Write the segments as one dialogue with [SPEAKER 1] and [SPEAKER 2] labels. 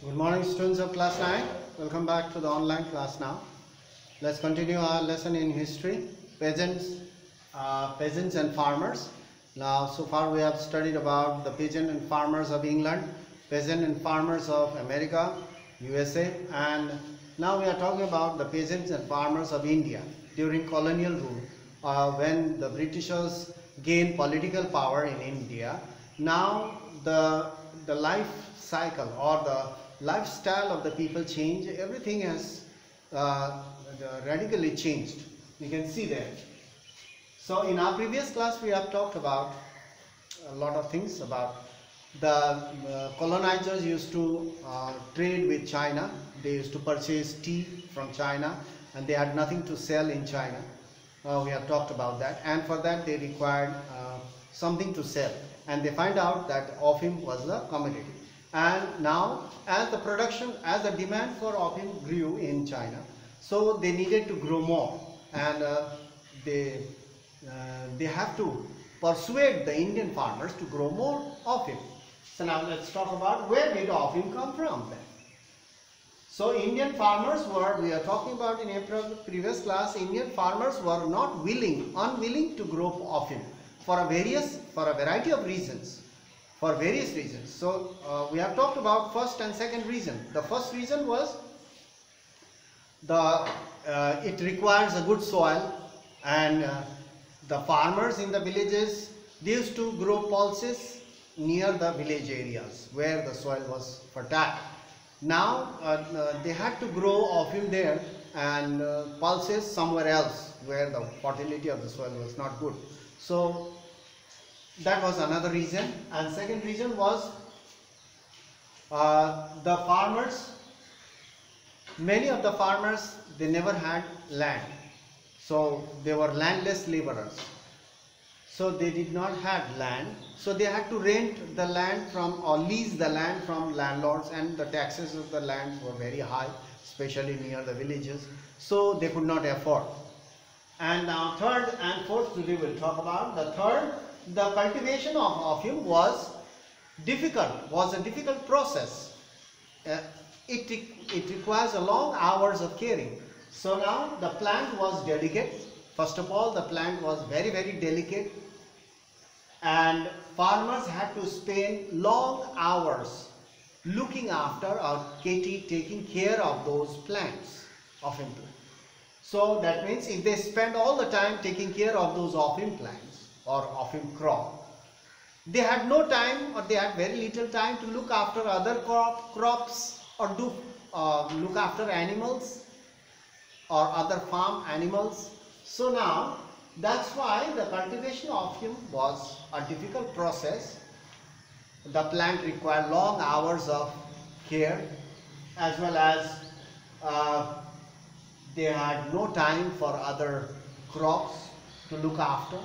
[SPEAKER 1] Good morning, students of class 9. Welcome back to the online class now. Let's continue our lesson in history, peasants and farmers. Now, so far we have studied about the peasant and farmers of England, peasant and farmers of America, USA, and now we are talking about the peasants and farmers of India during colonial rule, when the Britishers gained political power in India. Now the life cycle or the lifestyle of the people changed. Everything has radically changed. You can see there. So in our previous class we have talked about a lot of things about the colonizers used to trade with China. They used to purchase tea from China and they had nothing to sell in China. We have talked about that, and for that they required something to sell, and they find out that opium was the commodity. And now as the demand for opium grew in China, so they needed to grow more, and they have to persuade the Indian farmers to grow more opium. So now let's talk about where did opium come from then. So Indian farmers were, we are talking about in April previous class, Indian farmers were unwilling to grow opium for a variety of reasons. For various reasons. So we have talked about first and second reason. The first reason was it requires a good soil, and the farmers in the villages, they used to grow pulses near the village areas where the soil was fertile. Now they had to grow opium there and pulses somewhere else where the fertility of the soil was not good. So that was another reason. And second reason was the farmers, many of the farmers, they never had land, so they were landless laborers, so they did not have land, so they had to rent the land from or lease the land from landlords, and the taxes of the land were very high, especially near the villages, so they could not afford. And now third and fourth today we'll talk about. The third, the cultivation of opium was a difficult process. It requires a long hours of caring. So now the plant was delicate. First of all, the plant was very delicate, and farmers had to spend long hours looking after or taking care of those plants, opium plants. So that means if they spend all the time taking care of those opium plants or opium crop, they had no time, or they had very little time to look after other crops or do look after animals or other farm animals. So now that's why the cultivation of opium was a difficult process. The plant required long hours of care, as well as they had no time for other crops to look after.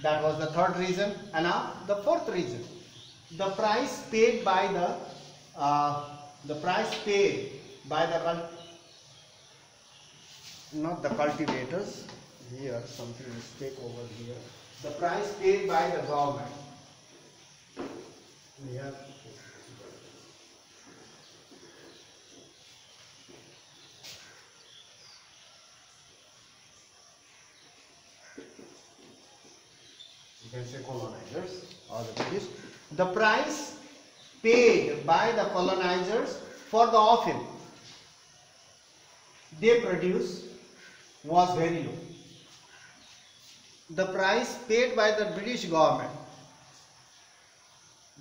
[SPEAKER 1] That was the third reason. And now the fourth reason, the price paid by not the cultivators. Here something mistake over here. The price paid by the government. We have you can say colonizers or the British. The price paid by the colonizers for the opium they produce was very low. The price paid by the British government,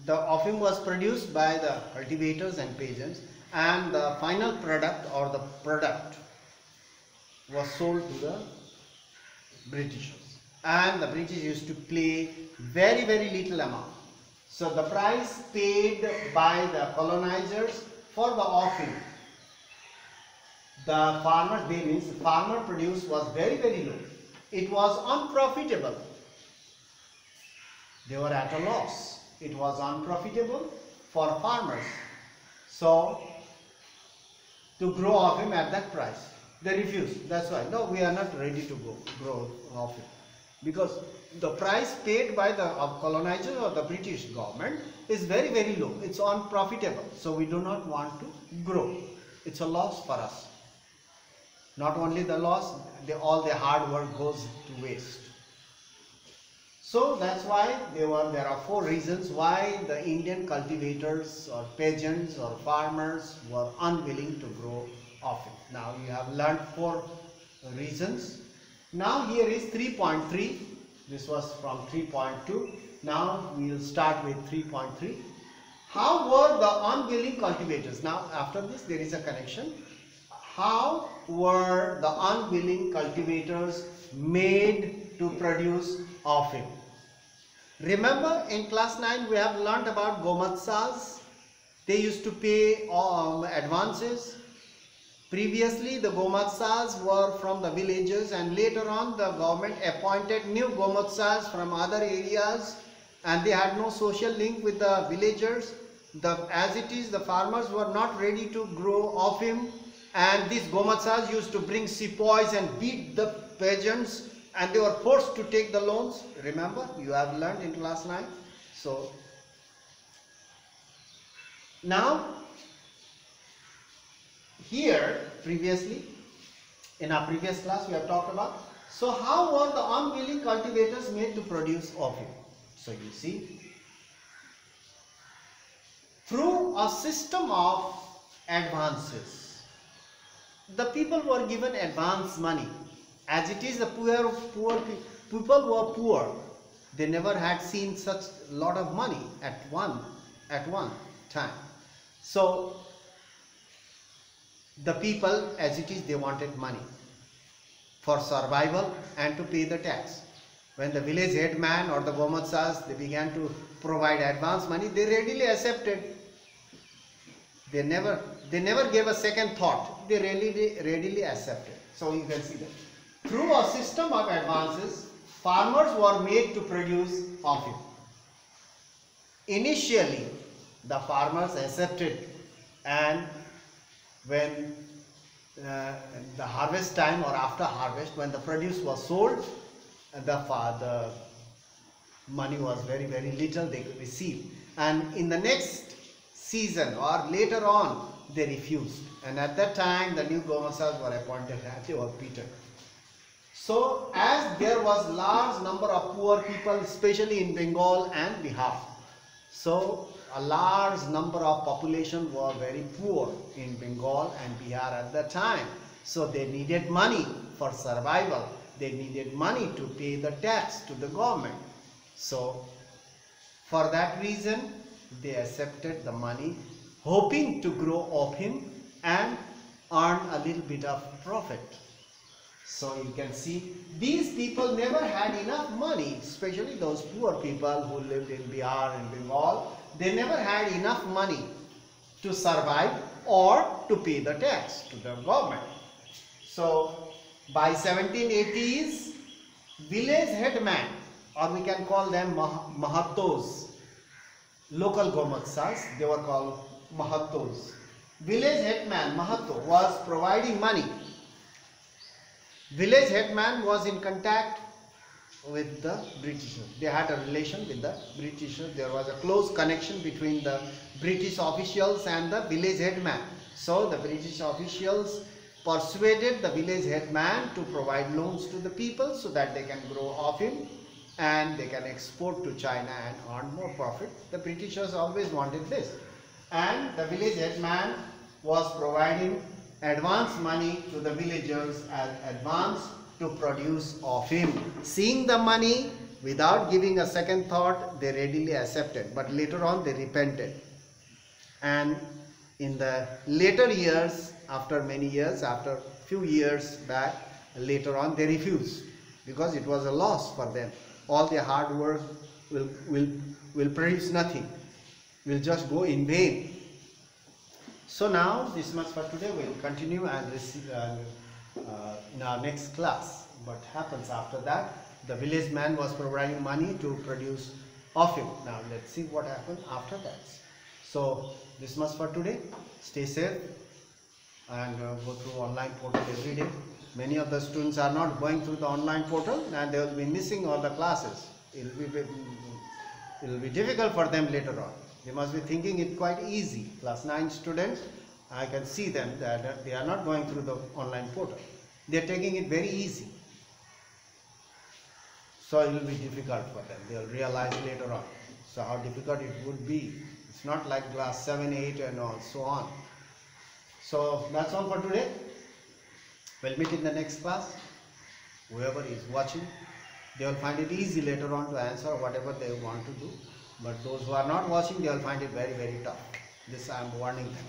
[SPEAKER 1] the opium was produced by the cultivators and peasants, and the final product or the product was sold to the Britishers, and the British used to pay very little amount. So the price paid by the colonizers for the opium, the farmer produce was very low. It was unprofitable. They were at a loss. It was unprofitable for farmers. So to grow opium at that price, they refused. That's why, no, we are not ready to grow opium. because the price paid by the colonizers or the British government is very, very low. It's unprofitable. So we do not want to grow. It's a loss for us. Not only the loss, all the hard work goes to waste. So that's why there are 4 reasons why the Indian cultivators or peasants or farmers were unwilling to grow coffee. Now you have learned 4 reasons. Now here is 3.3. This was from 3.2. Now we will start with 3.3. How were the unwilling cultivators? Now after this there is a connection. How were the unwilling cultivators made to produce offing? Remember in class 9 we have learnt about Gomatsas. They used to pay advances. Previously the Gomatsas were from the villages, and later on the government appointed new Gomatsas from other areas, and they had no social link with the villagers. As it is, the farmers were not ready to grow offing, and these Gomatsas used to bring sepoys and beat the peasants, and they were forced to take the loans. Remember, you have learned in class 9. So now here previously in our previous class we have talked about, so how were the unwilling cultivators made to produce opium? So you see, through a system of advances. The people were given advance money. As it is, the poor people were poor. They never had seen such lot of money at one time. So the people, as it is, they wanted money for survival and to pay the tax. When the village headman or the Gomatsas, they began to provide advance money, they readily accepted. They never gave a second thought. They readily accepted. So you can see that through a system of advances, farmers were made to produce coffee. Initially, the farmers accepted, and when the harvest time or after harvest, when the produce was sold, the money was very, very little they could receive, and in the next season or later on they refused, and at that time the new Gomatsas were appointed and they were beaten. So as there was large number of poor people, especially in Bengal and Bihar, so a large number of population were very poor in Bengal and Bihar at that time. So they needed money for survival. They needed money to pay the tax to the government. So for that reason, they accepted the money, hoping to grow opium and earn a little bit of profit. So you can see, these people never had enough money, especially those poor people who lived in Bihar and Bengal. They never had enough money to survive or to pay the tax to the government. So by 1780s, village headman, or we can call them Mahatos, local Gomatsas, they were called Mahatos. Village headman Mahato was providing money. Village headman was in contact with the Britishers. They had a relation with the Britishers. There was a close connection between the British officials and the village headman. So the British officials persuaded the village headman to provide loans to the people so that they can grow opium and they can export to China and earn more profit. The Britishers always wanted this. And the village headman was providing advance money to the villagers as advance to produce opium. Seeing the money, without giving a second thought, they readily accepted. But later on they repented. And in the later years, after many years, after few years back, later on they refused, because it was a loss for them. All their hard work will produce nothing, will just go in vain. So now this much for today. We will continue and receive in our next class. What happens after that? The village man was providing money to produce opium. Now let's see what happened after that. So this much for today. Stay safe and go through online portal every day. Many of the students are not going through the online portal and they will be missing all the classes. It will be difficult for them later on. They must be thinking it quite easy. Class 9 students, I can see them that they are not going through the online portal. They are taking it very easy. So it will be difficult for them. They will realize later on. So how difficult it would be. It's not like class 7, 8 and all, so on. So that's all for today. We'll meet in the next class. Whoever is watching, they will find it easy later on to answer whatever they want to do. But those who are not watching, they will find it very, very tough. This I am warning them.